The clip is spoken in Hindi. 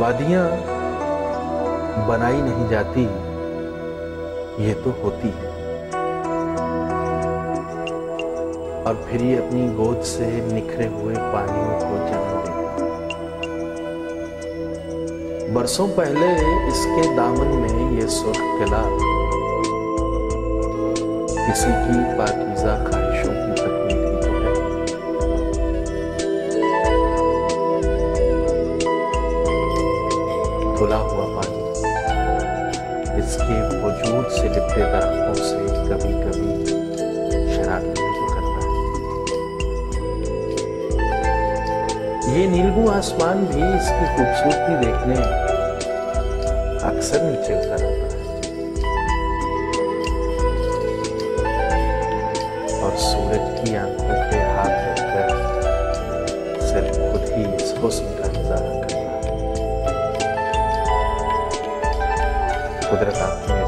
वादियां बनाई नहीं जाती, ये तो होती है, और फिर ये अपनी गोद से निखरे हुए पानियों को जन्म देती। बरसों पहले इसके दामन में ये सुर्ख किला किसी की पाकीज़ा ख्वाहिशों की तकमील ही तो है। धुला हुआ पानी इसके वजूद से लिपटे दरख्तों से कभी कभी शरारत भी करता है। ये नीलबू आसमान भी इसकी खूबसूरती देखने अक्सर नीचे उतर आता है, और सूरज की आंखों पे हाथ रखकर सिर्फ खुद ही इस हुस्न का नजारा करता है। कुदरत आपने